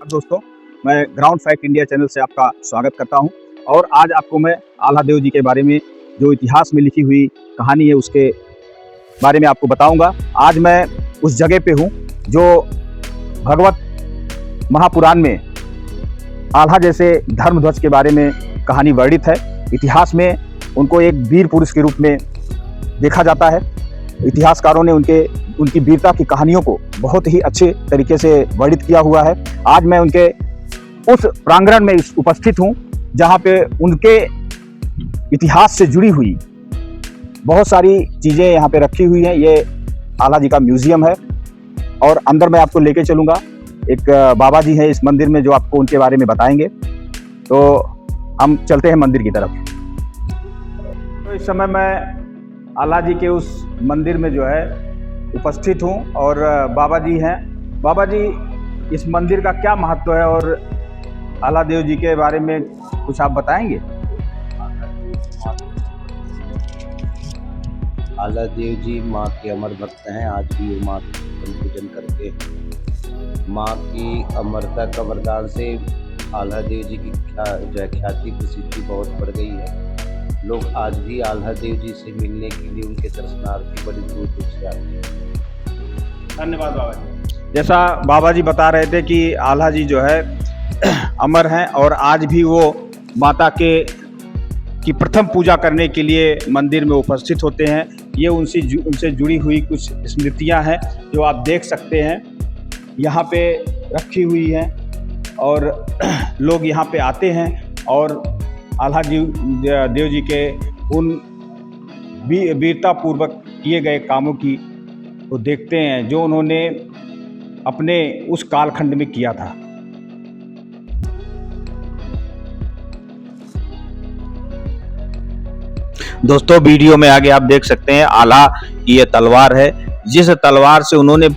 नमस्कार दोस्तों, मैं ग्राउंड फैक्ट इंडिया चैनल से आपका स्वागत करता हूं और आज आपको मैं आल्हादेव जी के बारे में जो इतिहास में लिखी हुई कहानी है उसके बारे में आपको बताऊंगा। आज मैं उस जगह पे हूं जो भगवत महापुराण में आल्हा जैसे धर्मध्वज के बारे में कहानी वर्णित है। इतिहास में उनको एक वीर पुरुष के रूप में देखा जाता है। इतिहासकारों ने उनकी वीरता की कहानियों को बहुत ही अच्छे तरीके से वर्णित किया हुआ है। आज मैं उनके उस प्रांगण में उपस्थित हूं जहां पे उनके इतिहास से जुड़ी हुई बहुत सारी चीज़ें यहां पे रखी हुई हैं। ये आल्हा जी का म्यूजियम है और अंदर मैं आपको लेके चलूँगा। एक बाबा जी हैं इस मंदिर में जो आपको उनके बारे में बताएंगे। तो हम चलते हैं मंदिर की तरफ। तो इस समय मैं आल्हा जी के उस मंदिर में जो है उपस्थित हूँ और बाबा जी हैं। बाबा जी, इस मंदिर का क्या महत्व है और आल्हादेव जी के बारे में कुछ आप बताएंगे? आल्हादेव जी माँ के अमर भक्त हैं। आज भी वो माँ का पूजन करते हैं। माँ की अमरता का वरदान से आल्हादेव जी की ख्याति प्रसिद्धि बहुत बढ़ गई है। लोग आज भी आल्हादेव जी से मिलने के लिए, उनके दर्शनार्थी बड़ी दूर दूर से आते हैं। धन्यवाद बाबा जी। जैसा बाबा जी बता रहे थे कि आल्हा जी जो है अमर हैं और आज भी वो माता की प्रथम पूजा करने के लिए मंदिर में उपस्थित होते हैं। ये उनसे जुड़ी हुई कुछ स्मृतियां हैं जो आप देख सकते हैं यहाँ पे रखी हुई हैं और लोग यहाँ पे आते हैं और आल्हा देव जी के उन वीरता पूर्वक किए गए कामों की वो देखते हैं जो उन्होंने अपने उस कालखंड में किया था। दोस्तों, वीडियो में आगे आप देख सकते हैं आल्हा की ये तलवार है, जिस तलवार से उन्होंने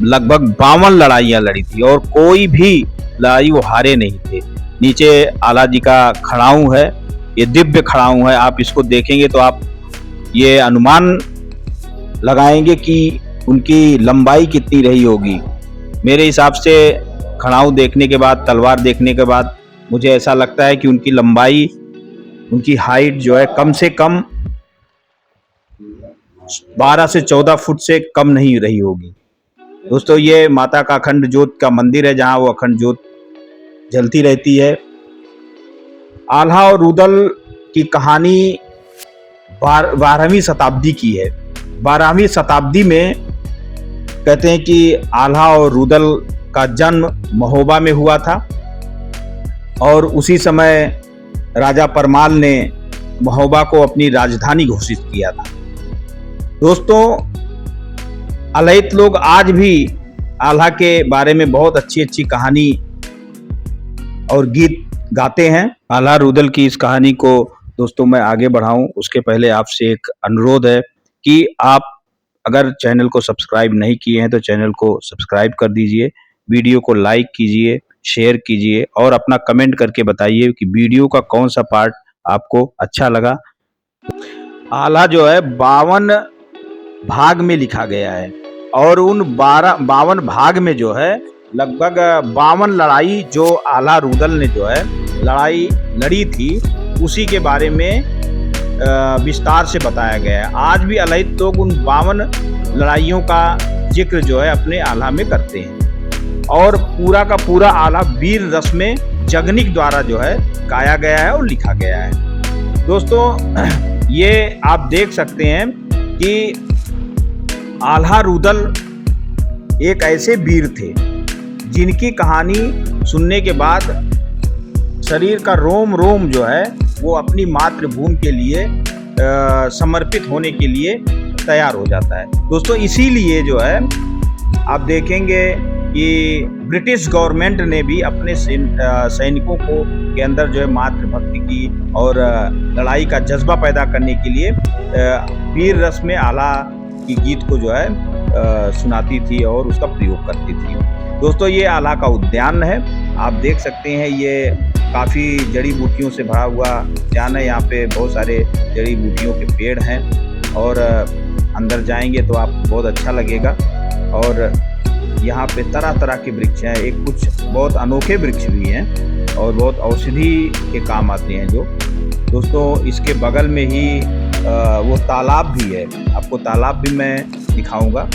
लगभग 52 लड़ाइयाँ लड़ी थी और कोई भी लड़ाई वो हारे नहीं थे। नीचे आल्हा जी का खड़ाऊं है, ये दिव्य खड़ाऊं है। आप इसको देखेंगे तो आप ये अनुमान लगाएंगे कि उनकी लंबाई कितनी रही होगी। मेरे हिसाब से खड़ाऊं देखने के बाद, तलवार देखने के बाद मुझे ऐसा लगता है कि उनकी लंबाई, उनकी हाइट जो है कम से कम 12 से 14 फुट से कम नहीं रही होगी। दोस्तों, ये माता का अखंड ज्योत का मंदिर है जहां वो अखंड ज्योत जलती रहती है। आल्हा और रुदल की कहानी 12वीं शताब्दी की है। 12वीं शताब्दी में कहते हैं कि आल्हा और रुदल का जन्म महोबा में हुआ था और उसी समय राजा परमाल ने महोबा को अपनी राजधानी घोषित किया था। दोस्तों, अल्हाइत लोग आज भी आल्हा के बारे में बहुत अच्छी अच्छी कहानी और गीत गाते हैं। आल्हा रुदल की इस कहानी को दोस्तों मैं आगे बढ़ाऊं उसके पहले आपसे एक अनुरोध है कि आप अगर चैनल को सब्सक्राइब नहीं किए हैं तो चैनल को सब्सक्राइब कर दीजिए, वीडियो को लाइक कीजिए, शेयर कीजिए और अपना कमेंट करके बताइए कि वीडियो का कौन सा पार्ट आपको अच्छा लगा। आल्हा जो है 52 भाग में लिखा गया है और उन 52 भाग में जो है लगभग 52 लड़ाई जो आल्हा रुदल ने जो है लड़ाई लड़ी थी उसी के बारे में विस्तार से बताया गया है। आज भी अल्हाइत लोग उन 52 लड़ाइयों का जिक्र जो है अपने आल्हा में करते हैं और पूरा का पूरा आल्हा वीर रस में जगनिक द्वारा जो है गाया गया है और लिखा गया है। दोस्तों, ये आप देख सकते हैं कि आल्हा रुदल एक ऐसे वीर थे जिनकी कहानी सुनने के बाद शरीर का रोम रोम जो है वो अपनी मातृभूमि के लिए समर्पित होने के लिए तैयार हो जाता है। दोस्तों, इसीलिए जो है आप देखेंगे कि ब्रिटिश गवर्नमेंट ने भी अपने सैनिकों को के अंदर जो है मातृभक्ति की और लड़ाई का जज्बा पैदा करने के लिए वीर रस में आल्हा की गीत को जो है सुनाती थी और उसका प्रयोग करती थी। दोस्तों, ये आल्हा का उद्यान है, आप देख सकते हैं। ये काफ़ी जड़ी बूटियों से भरा हुआ उद्यान है। यहाँ पे बहुत सारे जड़ी बूटियों के पेड़ हैं और अंदर जाएंगे तो आपको बहुत अच्छा लगेगा। और यहाँ पे तरह तरह के वृक्ष हैं, एक कुछ बहुत अनोखे वृक्ष भी हैं और बहुत औषधि के काम आते हैं जो। दोस्तों इसके बगल में ही वो तालाब भी है, आपको तालाब भी मैं दिखाऊंगा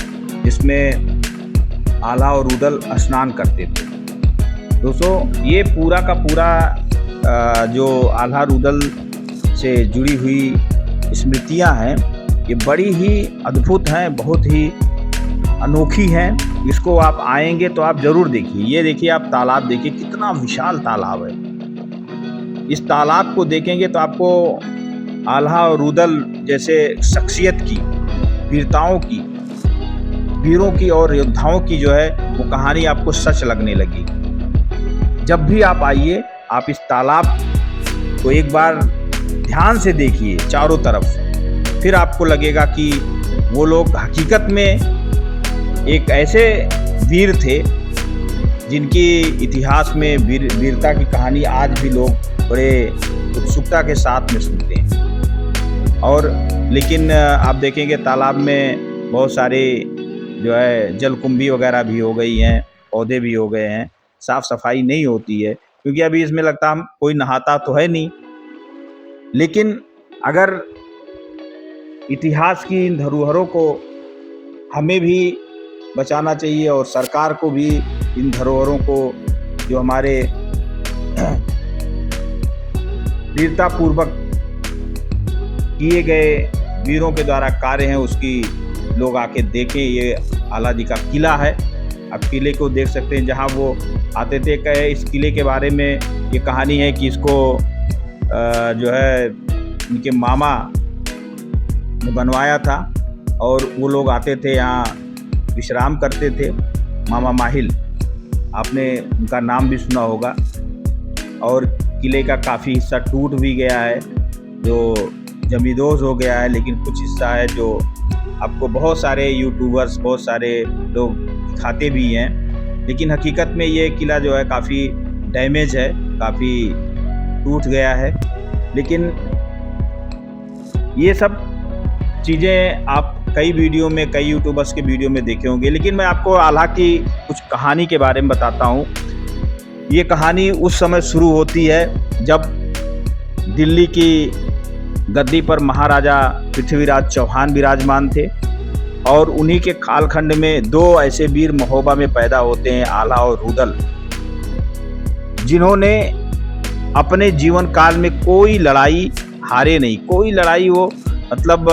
जिसमें आल्हा और रुदल स्नान करते थे। दोस्तों ये पूरा का पूरा जो आल्हा रुदल से जुड़ी हुई स्मृतियां हैं, ये बड़ी ही अद्भुत हैं, बहुत ही अनोखी हैं। इसको आप आएंगे तो आप ज़रूर देखिए। ये देखिए, आप तालाब देखिए, कितना विशाल तालाब है। इस तालाब को देखेंगे तो आपको आल्हा और रुदल जैसे शख्सियत की, वीरताओं की, वीरों की और योद्धाओं की जो है वो कहानी आपको सच लगने लगी। जब भी आप आइए, आप इस तालाब को एक बार ध्यान से देखिए चारों तरफ, फिर आपको लगेगा कि वो लोग हकीकत में एक ऐसे वीर थे जिनकी इतिहास में वीरता की कहानी आज भी लोग बड़े उत्सुकता के साथ में सुनते हैं। और लेकिन आप देखेंगे तालाब में बहुत सारे जो है जलकुंभी वगैरह भी हो गई हैं, पौधे भी हो गए हैं, साफ़ सफाई नहीं होती है क्योंकि अभी इसमें लगता हम कोई नहाता तो है नहीं। लेकिन अगर इतिहास की इन धरोहरों को हमें भी बचाना चाहिए और सरकार को भी इन धरोहरों को, जो हमारे वीरतापूर्वक किए गए वीरों के द्वारा कार्य हैं, उसकी लोग आके देखें। ये आल्हा जी का किला है, आप किले को देख सकते हैं जहां वो आते थे। कहे इस किले के बारे में ये कहानी है कि इसको जो है इनके मामा ने बनवाया था और वो लोग आते थे यहाँ विश्राम करते थे। मामा माहिल, आपने उनका नाम भी सुना होगा। और किले का काफ़ी हिस्सा टूट भी गया है, जो जमींदोज हो गया है, लेकिन कुछ हिस्सा है जो आपको बहुत सारे यूट्यूबर्स, बहुत सारे लोग दिखाते भी हैं। लेकिन हकीकत में ये किला जो है काफ़ी डैमेज है, काफ़ी टूट गया है। लेकिन ये सब चीज़ें आप कई वीडियो में, कई यूट्यूबर्स के वीडियो में देखे होंगे। लेकिन मैं आपको आल्हा की कुछ कहानी के बारे में बताता हूँ। ये कहानी उस समय शुरू होती है जब दिल्ली की गद्दी पर महाराजा पृथ्वीराज चौहान विराजमान थे और उन्हीं के कालखंड में दो ऐसे वीर महोबा में पैदा होते हैं, आल्हा और रुदल, जिन्होंने अपने जीवन काल में कोई लड़ाई हारे नहीं। कोई लड़ाई वो मतलब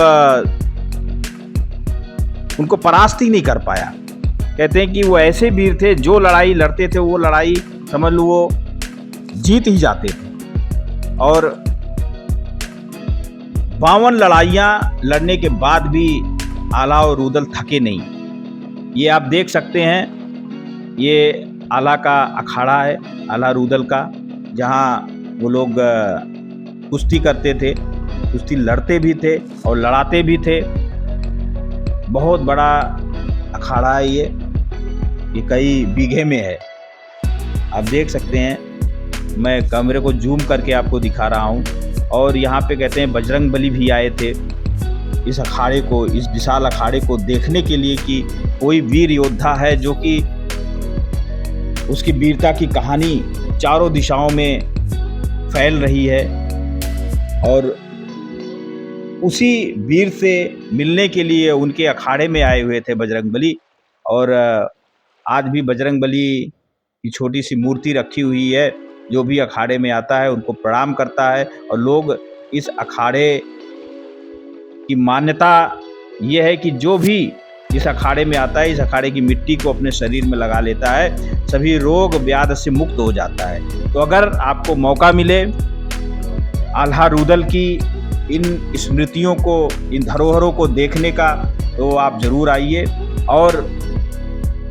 उनको परास्त ही नहीं कर पाया। कहते हैं कि वो ऐसे वीर थे, जो लड़ाई लड़ते थे वो लड़ाई समझ लो वो जीत ही जाते थे। और 52 लड़ाइयाँ लड़ने के बाद भी आल्हा और रुदल थके नहीं। ये आप देख सकते हैं, ये आल्हा का अखाड़ा है, आल्हा रुदल का, जहाँ वो लोग कुश्ती करते थे, कुश्ती लड़ते भी थे और लड़ाते भी थे। बहुत बड़ा अखाड़ा है ये कई बीघे में है। आप देख सकते हैं, मैं कैमरे को जूम करके आपको दिखा रहा हूँ। और यहाँ पे कहते हैं बजरंग बली भी आए थे इस अखाड़े को, इस विशाल अखाड़े को देखने के लिए कि कोई वीर योद्धा है जो कि उसकी वीरता की कहानी चारों दिशाओं में फैल रही है। और उसी वीर से मिलने के लिए उनके अखाड़े में आए हुए थे बजरंग बली। और आज भी बजरंग बली की छोटी सी मूर्ति रखी हुई है। जो भी अखाड़े में आता है उनको प्रणाम करता है। और लोग इस अखाड़े की मान्यता ये है कि जो भी इस अखाड़े में आता है, इस अखाड़े की मिट्टी को अपने शरीर में लगा लेता है, सभी रोग व्याध से मुक्त हो जाता है। तो अगर आपको मौका मिले आल्हा रुदल की इन स्मृतियों को, इन धरोहरों को देखने का, तो आप ज़रूर आइए और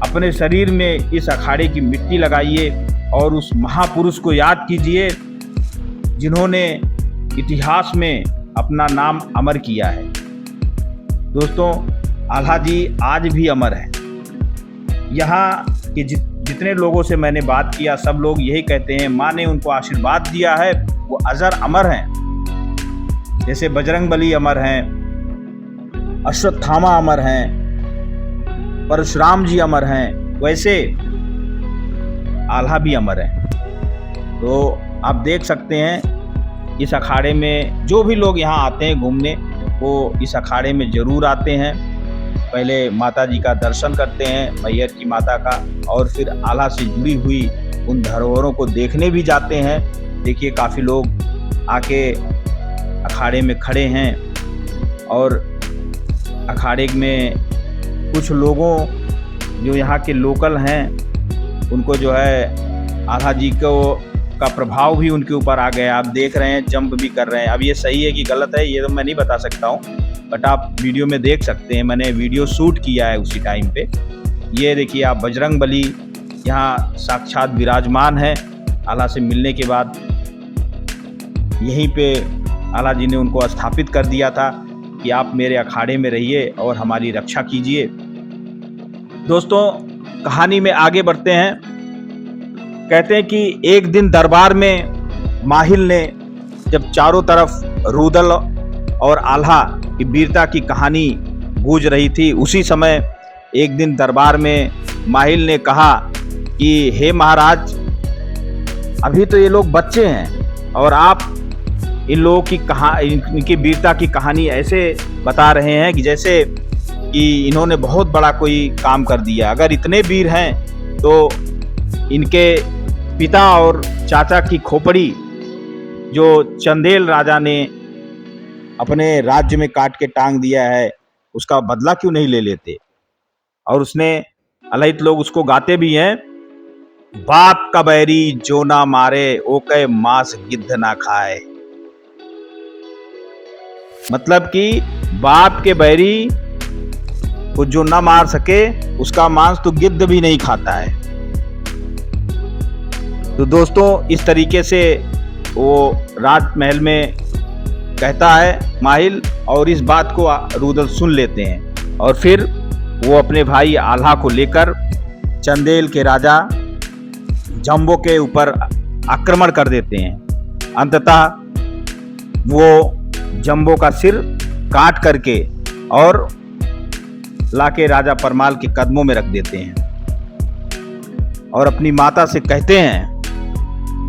अपने शरीर में इस अखाड़े की मिट्टी लगाइए और उस महापुरुष को याद कीजिए जिन्होंने इतिहास में अपना नाम अमर किया है। दोस्तों, आल्हा जी आज भी अमर हैं। यहाँ के जितने लोगों से मैंने बात किया, सब लोग यही कहते हैं, माँ ने उनको आशीर्वाद दिया है, वो अजर अमर हैं। जैसे बजरंग बली अमर हैं, अश्वत्थामा अमर हैं, परशुराम जी अमर हैं। वैसे आल्हा भी अमर है। तो आप देख सकते हैं इस अखाड़े में जो भी लोग यहाँ आते हैं घूमने, वो इस अखाड़े में ज़रूर आते हैं। पहले माता जी का दर्शन करते हैं, मैहर की माता का, और फिर आल्हा से जुड़ी हुई उन धरोहरों को देखने भी जाते हैं। देखिए काफ़ी लोग आके अखाड़े में खड़े हैं, और अखाड़े में कुछ लोगों जो यहाँ के लोकल हैं उनको जो है आल्हा जी को का प्रभाव भी उनके ऊपर आ गया। आप देख रहे हैं जंप भी कर रहे हैं। अब ये सही है कि गलत है ये तो मैं नहीं बता सकता हूँ, बट आप वीडियो में देख सकते हैं। मैंने वीडियो शूट किया है उसी टाइम पे। ये देखिए आप बजरंग बली यहाँ साक्षात विराजमान है। आल्हा से मिलने के बाद यहीं पे आल्हा जी ने उनको स्थापित कर दिया था कि आप मेरे अखाड़े में रहिए और हमारी रक्षा कीजिए। दोस्तों कहानी में आगे बढ़ते हैं। कहते हैं कि एक दिन दरबार में माहिल ने जब चारों तरफ रुदल और आल्हा की वीरता की कहानी गूंज रही थी, उसी समय एक दिन दरबार में माहिल ने कहा कि हे महाराज, अभी तो ये लोग बच्चे हैं और आप इन लोगों की इनकी वीरता की कहानी ऐसे बता रहे हैं कि जैसे कि इन्होंने बहुत बड़ा कोई काम कर दिया। अगर इतने वीर हैं तो इनके पिता और चाचा की खोपड़ी जो चंदेल राजा ने अपने राज्य में काट के टांग दिया है, उसका बदला क्यों नहीं ले लेते। और उसने अलाइट लोग उसको गाते भी हैं, बाप का बैरी जो ना मारे ओ के मांस गिद्ध ना खाए। मतलब कि बाप के बैरी को जो ना मार सके उसका मांस तो गिद्ध भी नहीं खाता है। तो दोस्तों इस तरीके से वो राजमहल में कहता है माहिल, और इस बात को रुदल सुन लेते हैं और फिर वो अपने भाई आल्हा को लेकर चंदेल के राजा जंबो के ऊपर आक्रमण कर देते हैं। अंततः वो जंबो का सिर काट करके और लाके राजा परमाल के कदमों में रख देते हैं और अपनी माता से कहते हैं,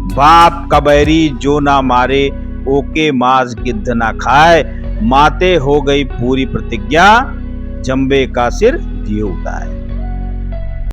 बाप का बैरी जो ना मारे ओके मांस गिद्ध ना खाए। माते हो गई पूरी प्रतिज्ञा, जंबे का सिर दिए उठाए।